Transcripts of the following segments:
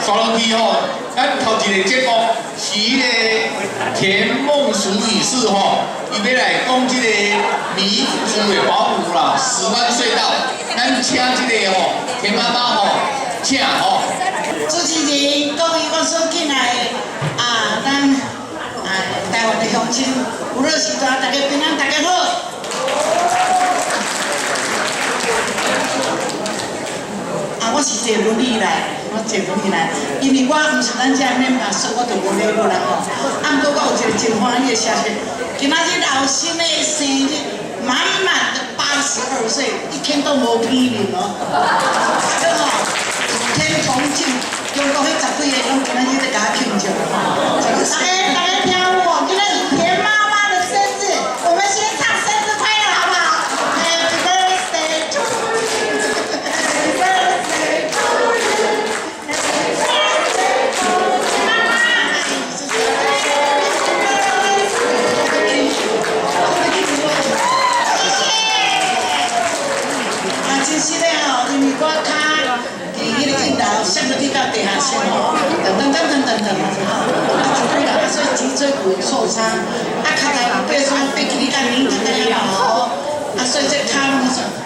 刷落去吼，咱头一个节目是迄个田梦淑女士吼，伊要来讲即个迷珠的保姆啦，10万隧道，咱请即个吼田妈妈吼，请吼。主持人，各位我所敬爱的咱台湾的乡亲，有乐时代，大家平安，大家好。我是坐轮椅来，因为我毋是咱遮免拍，所以我就无咧落来吼。毋过我有一个真欢喜的消息，今仔日老师的生日，满满的82岁，一天都无批评哦。真吼，天同庆，中国迄10几个拢今仔日在甲我庆祝吼。大家听我，今仔日田妈妈的生日，我们先唱生日快乐好不好 ？Happy birthday to you。 真实的吼，因为我脚伫迄个镜头摔落去到地下室吼，噔，所以脊椎骨受伤，脚台爬山爬起你甲年纪甲老，所以这脚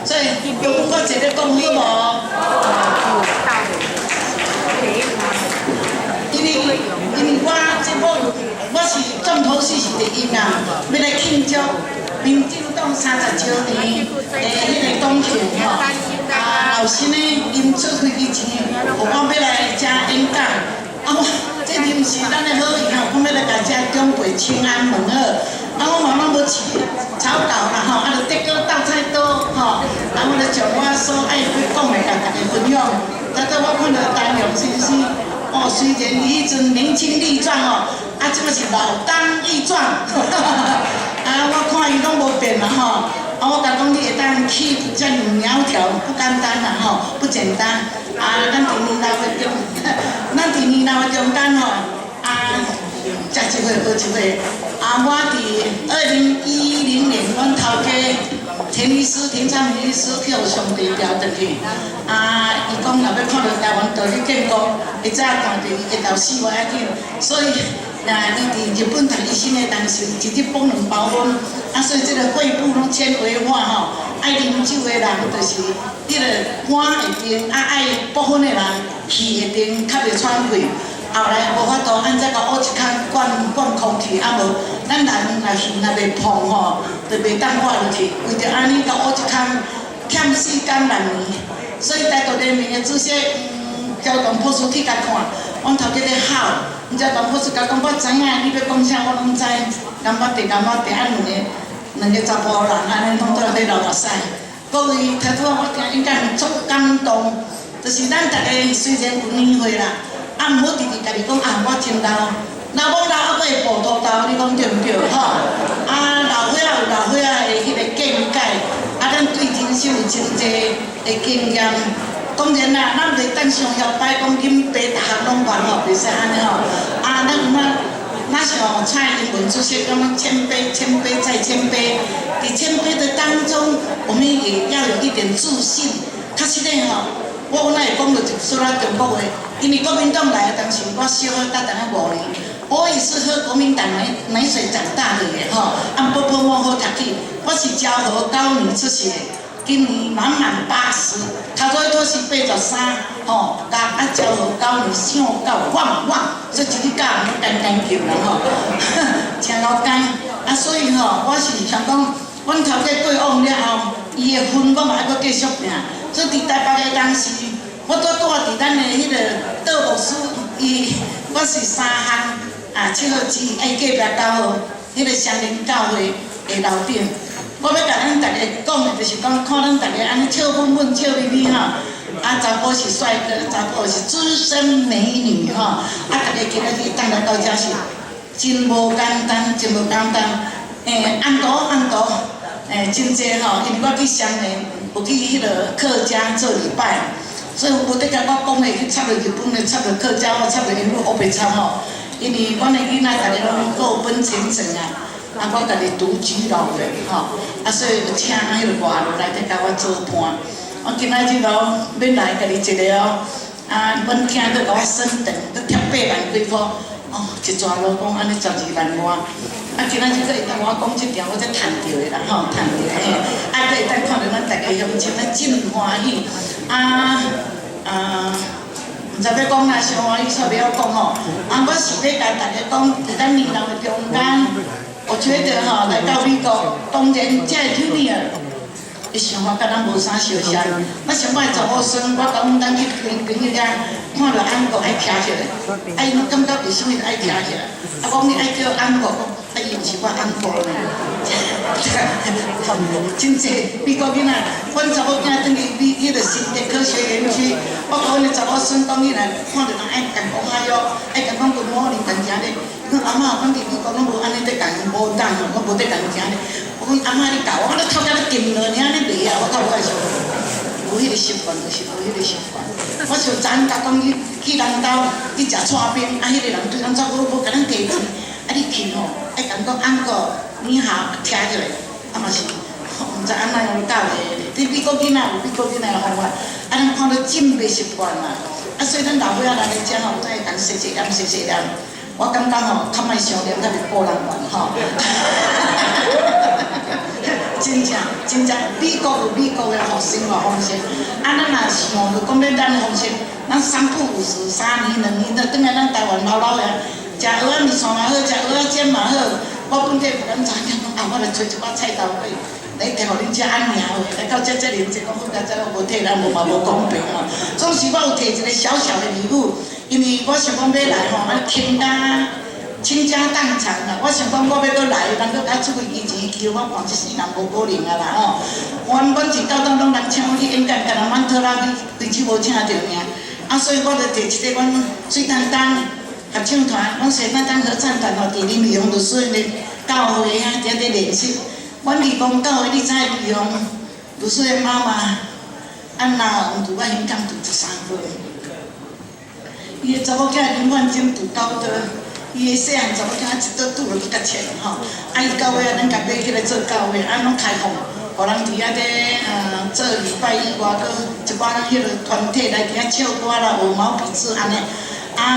所以有我坐咧讲好无？因为我节目我是重头戏是第一啊，要来庆祝民进党30周年的迄个党庆吼。老师呢，因出飞机前，我要来遮演讲。我这毋是咱的好意吼，我要来甲遮长辈请安问好。我慢慢要饲草稿啦吼，就得个倒菜刀吼，我就将我所爱要讲的甲大家分享。我看到陈勇先生，虽然伊迄阵年轻力壮哦，即个是老当益壮。我看伊拢无变啦吼。我甲讲，你会当起遮尔苗条，不简单啦吼，不简单。咱伫年老的中间吼，食一回报一回。我伫2010年，阮头家田医师、田昌明医师去互上帝调转去。伊讲若要看到台湾道理建国，会早看到伊会到死无要紧，所以。伊伫日本读医生的当时，一日放2包粉，所以这个肺部拢纤维化吼，爱啉酒的人就是迄个肝会定，爱补粉的人气会定，较袂喘气。后来无法度，按怎甲挖一空灌空气，无咱人若气若袂碰吼，就袂当活落去。为着安尼甲挖一空，欠死感人年，所以台独联盟的主席交通博士去甲看，阮头家咧喊。毋知当博士甲讲，我知影你要讲啥，我拢知。甘巴地，两个查甫人安尼拢在咧流目屎。各位听拄我听演讲足感动，就是咱大家虽然有年岁啦，毋好直直家己讲我真老，老某老还阁会步秃头，你讲对毋对？吼，老伙仔有老伙仔的迄个见解，咱对人生有真济的经验。当然啦，咱袂当上摇摆讲恁爸逐项拢完吼，袂使安尼吼。咱像蔡英文主席讲谦卑再谦卑，伫谦卑的当中，我们也要有一点自信。确实嘞吼，我哪会讲到一说咱中国话，因为国民党来的当时，我小学搭5年，我也是喝国民党奶水长大的耶吼，不我好读起，我是昭和9年出世的。今年满80，头早都是83，吼，加昭和9年上到旺，所以一日教毋干求啦吼，真老干。所以吼，我是想讲，阮头家过往了后，伊的分我嘛还阁继续拼。所以伫台北的当时，我拄伫咱的迄个道牧师，我是3项7号之爱隔壁9号，迄个双林教会的楼顶。我要甲咱大家讲的，就是讲看咱大家安尼笑喷喷、笑眯眯吼，查甫是帅哥，查甫是资深美女吼，大家今仔日当来到遮是真无简单，安图，真济吼，因为我去双连，有去迄个客家做礼拜，所以无得甲我讲的去插到日本的，插到客家话，插到因我学袂插吼，因为阮的囡仔大家拢各奔前程啊。我家己独居老人吼，所以就请迄个外劳来甲我做伴。我今仔日要来家己一个阮囝佫甲我算账，佫贴8万几箍，哦，一抓落讲安尼12万外。今仔日佫会当我讲即条，我才趁着的啦，吼，趁着的嘿。佫会当看到咱大家乡亲咧真欢喜，毋知要讲哪上欢喜，煞袂晓讲吼。我是要甲大家讲，伫咱年老的中间，我觉得吼，来到美国，当然这个 Junior。 伊想法甲咱无啥相像，我上摆查某孙，我讲咱去朋友遐看到安国爱徛起来，伊拢感觉为什么爱徛起来？讲你爱叫安国，伊毋是我安国呢。真济美国囡仔，阮查某囝转去迄个新竹科学园区，我甲阮的查某孙讲，伊来看到人爱讲哎哟，爱讲Good morning，同行咧。伊讲阿嬷，阮伫美国拢无安尼在讲，无当，我无在讲行咧。 我讲阿嬷，你教我咧头壳咧金落，你安尼袂啊？我讲我会想，有迄个习惯，就是有迄个习惯。我像昨甲讲去人兜去食串冰，迄个人对咱照顾无甲咱提钱，你去吼，爱讲安哥你好，听起来，嘛是，毋知安怎样教的。你美国囡仔有美国囡仔的方法，咱看到真袂习惯嘛。所以咱老伙仔来遮吼，都会讲细细念，细细念。我感觉吼，较莫伤念，较袂波人怨吼。真正，美国有美国的生活方式，咱若想着讲咧咱的方式，咱3不5时，3年2年，就转来咱台湾老的，食蚵仔面线嘛好，食蚵仔煎嘛好。我本地有咱查囝讲，我来找一把菜刀粿，来摕互恁遮安尔话，来到遮认真讲，好佳哉，我无替咱无嘛无公平吼。总是我有摕一个小小的礼物，因为我想讲要来吼，安轻甲。 倾家荡产啦！我想讲，我要搁来，人搁甲出去以前求我看一世人无可能啊啦吼！阮一到当拢人请我去演讲，甲人满特拉规矩无请着尔。所以我就摕一个阮水丹丹合唱团，阮水丹丹合唱团吼，伫林美容律师的教会啊，伫咧练习。阮义工教会，你知美容律师的妈妈，安娜毋拄我香港读13岁，伊个查某囝林焕晶读高中。 伊个细汉查某囝一倒拄落去较浅吼，伊到尾咱甲买起来做教会，拢开放，互人伫遐咧做礼拜以外，搁一寡人迄个团体来伫遐唱歌啦、学毛笔字安尼。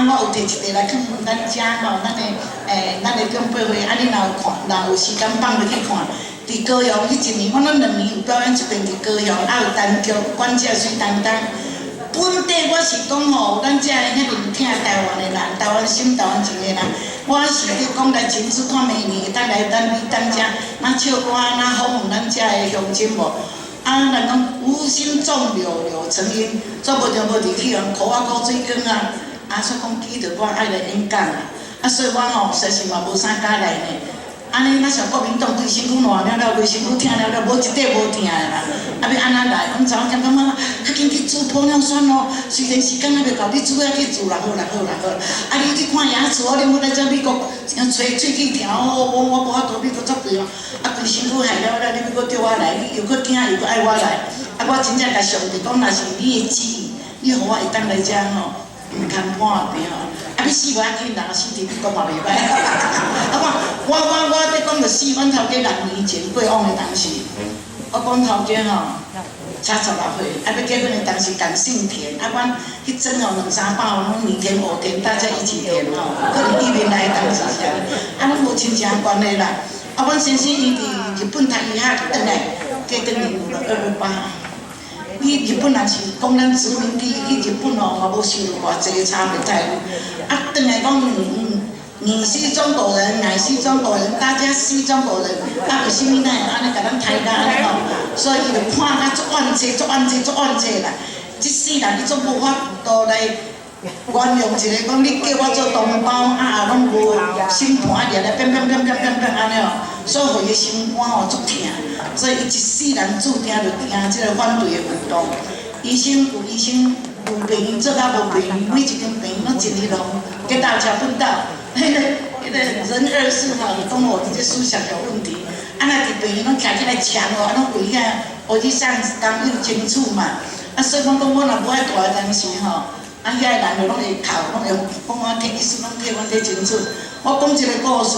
我有摕一个来放咱遮吼，咱的长辈会，你若有看，若有时间放落去看。伫高雄迄一年，我咱2年有表演一遍伫高雄，有单曲管这水担当。 本地我是讲吼，咱遮个遐尼听台湾的人，台湾心、台湾情的人，我是咧讲来真主看明年，咱来咱遮，咱唱歌，咱访问咱遮个乡亲无？人讲无心种柳，柳成荫，做无着无入去人苦苦水光啊！所以讲记着我爱来演讲啊！所以我吼实是嘛无啥敢来呢。 安尼，咱像国民党规身躯烂了，规身躯疼了，无一块无疼的啦。要安怎来？阮查某囝讲妈妈，较紧去煮保养酸哦。虽然时间还袂够，你煮了去煮啦，好啦。你去看牙齿，我恁要来遮美国，吹喙齿疼我无法度美国作对哦。规身躯害了，你要搁叫我来，你又搁惊又搁爱我来。我真正甲上帝讲，若是你的旨意，你互我会当来遮吼，毋堪半边吼。 要死无要紧啦，死伫美国嘛袂歹。我咧讲着死，阮头家6年前过往的当时，我讲头家吼，才16岁，要结婚的当时讲姓田，阮去争哦2、3百万，你填我填，大家一起填吼。可能移民来当时是拢无亲情关系啦。阮先生伊伫日本读医学转来，过等年有了228。 伊日本人是讲咱殖民地，去日本哦，嘛无受到偌济差别待遇。转来讲，你是中国人，乃是中国人，大家是中国人。为什么呢？安尼甲咱抬甲安尼吼？所以伊就看甲足怨气啦。即世人你总无法度来原谅一个讲你叫我做同胞，拢无心盘热来，变安尼哦。所以伊个心肝吼足疼。 所以伊一世人注定着行即个反对的运动。医生有医生，有病院做甲无病院，每一间病院拢尽力咯，给大家分到。迄个人二世吼，讲我这思想有问题，若伫病院拢徛起来抢哦，拢为遐学去上刚有清楚嘛。所以讲我若无爱大个当时吼，遐个人就拢会哭，拢会讲我听医生拢替阮睇清楚。我讲一个故事。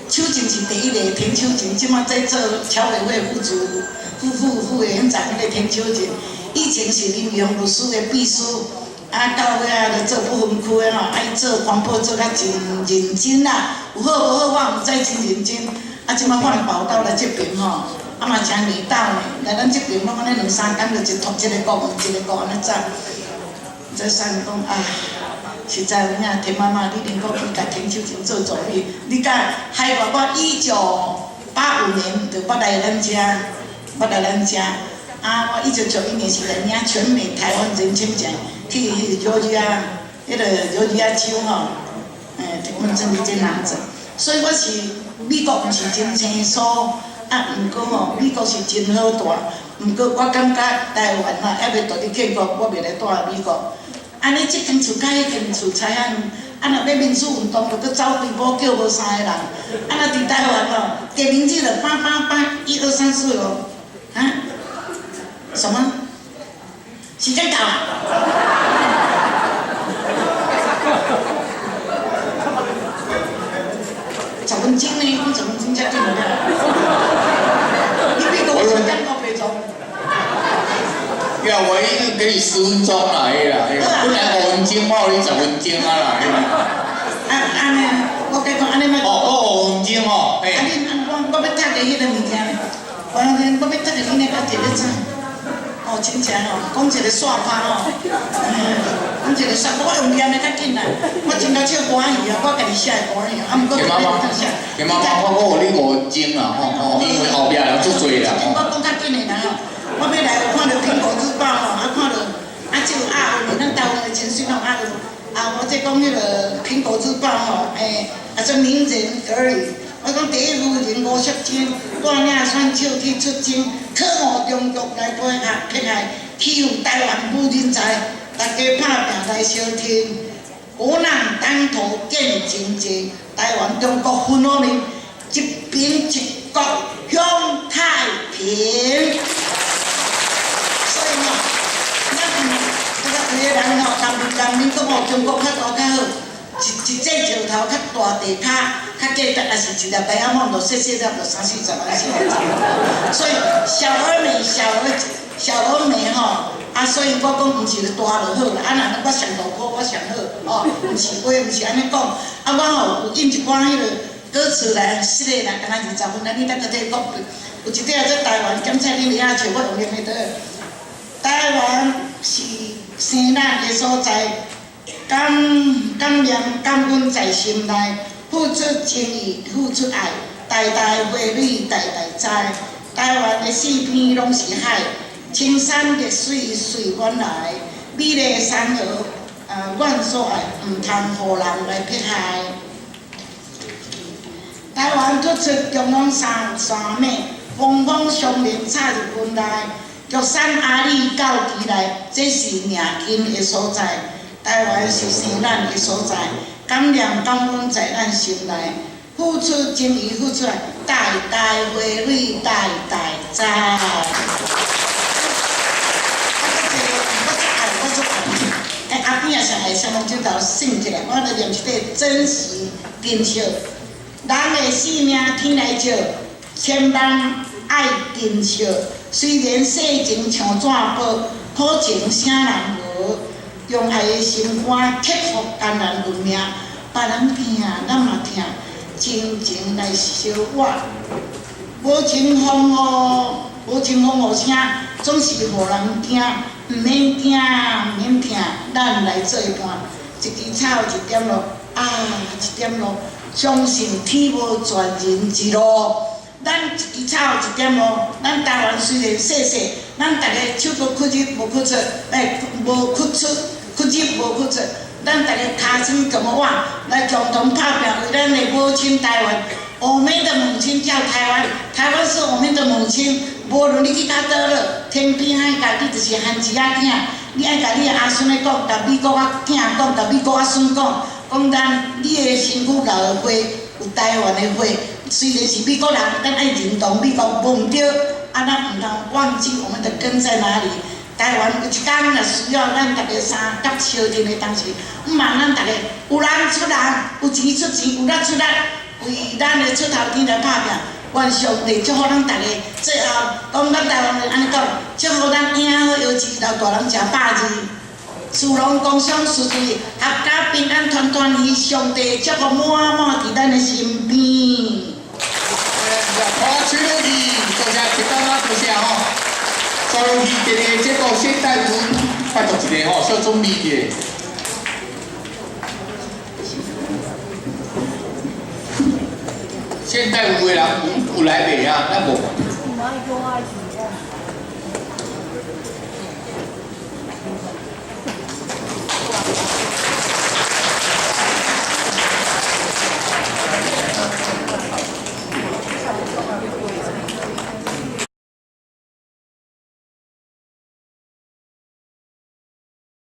邱瑾是第一个，田秋瑾即马在做侨委会副委员长，迄个田秋瑾，以前是林美容律师的秘书，到尾啊，就做不分区的吼，伊做环保做较真认真啦，有好无好我毋知真认真。即摆换报道来这边吼，嘛真热闹呢。来咱这边拢安尼2、3天就一个国一个国安尼走。这三讲啊，实在有影田妈妈，你能够去甲田秋瑾做助理，你甲害我1985年就捌来咱遮，我1991年是来领全美台湾人签奖，去罗里亚，罗里亚州吼，我们真理真难做，所以我是美国毋是真清楚，毋过吼，美国是真好住，毋过我感觉台湾还袂独立建国，我袂来住美国。安尼，这间厝甲迄间厝差若要民主运动，就搁走规模叫无3个人。若伫台湾哦，提名字就888 1、2、3、4哦，什么？时间到啊！10分钟呢，讲10分钟才紧了。你比我时间我袂做。我一定给你10分钟啦，本来5分钟，我有你10分钟啦，安尼，我甲讲安尼莫。5分钟吼，我要读个迄个物件，我要读个你那个第一章。真正讲一个煞拍讲一个煞，我用念的较紧啦，我真够少歌戏我家己写的歌戏毋过妈妈，我有你5分钟啦，因为后壁人足多啦。我讲较紧的人我要来有看到《苹果日报》看到这有阿文，咱台湾的真水拢阿文，我这讲迄个《苹果日报》说名人而已。我讲第一夫人吴淑珍带领选手去出征，可恶中国来迫害欺负台湾女人才，大家拍拼来相挺，国难当头见真济，台湾中国分好面，一边一国享太平。所以咱有个人人民讲中国较大较好。一只石头较大地较价值，也是一粒白仔毛，就细粒就30、40万钱。所以小而美吼，所以我讲毋是大就好啦。若我上大颗，我上好毋是话毋是安尼讲。我吼有印一寡迄个歌词来失礼来，敢若20分，你等下再讲。有一块在台湾检测你遐找我用的台湾是生咱的所在。感念感恩在心内，付出情义，付出爱，代代花蕊，代代栽。台湾的四边拢是海，青山绿水随阮来，美丽山河，阮所爱，毋通互人来迫害。台湾突出中央山脉，峰峰相连插入云内，玉山阿里到期来，这是命根的所在。台湾是生咱的所在，感念感恩在咱心内，付出情义，付出爱，代代花蕊，代代栽。我阿扁也上爱上咱这头醒起来，我来念一块真实珍惜。人的性命天来照，千万爱珍惜。虽然世情像纸薄，好情啥人无？用爱的心肝克服艰难运命，别人听咱嘛听，真情来相活。无情风雨声，总是互人惊，毋免惊，毋免听，咱来做伴。一枝草一点露，一点露，相信天无绝人之路。咱一枝草一点露，咱台湾虽然细细，咱大家手搁屈入无屈出，无屈出。屈入无屈出，咱大家尻川共我来共同拍拼，为咱的母亲台湾。我们的母亲叫台湾，台湾是我们的母亲。无论你去到倒了，天边海角，你就是汉子仔囝。你爱甲你的阿孙咧讲，甲美国仔囝讲，甲美国仔孙讲，讲咱你的身躯流的花有台湾的花。虽然是美国人，咱爱认同美国无毋对，咱毋通忘记我们的根在哪里。台湾有一天若需要咱大家三甲相认的当时，毋茫咱大家有人出人，有钱出钱，有力出力，为咱的出头天来拍拼。愿上帝祝福咱大家，最后讲咱台湾人安尼讲，祝福咱婴仔好摇钱，老大人食饱字，祝龙工商顺利，阖家平安团团圆，上帝祝福满满伫咱的身边。好，吹落去，多谢陈大妈，多谢吼。走落去，今日节目现代舞发作一个吼，小准备嘅。现代舞的人有来未啊？咱无。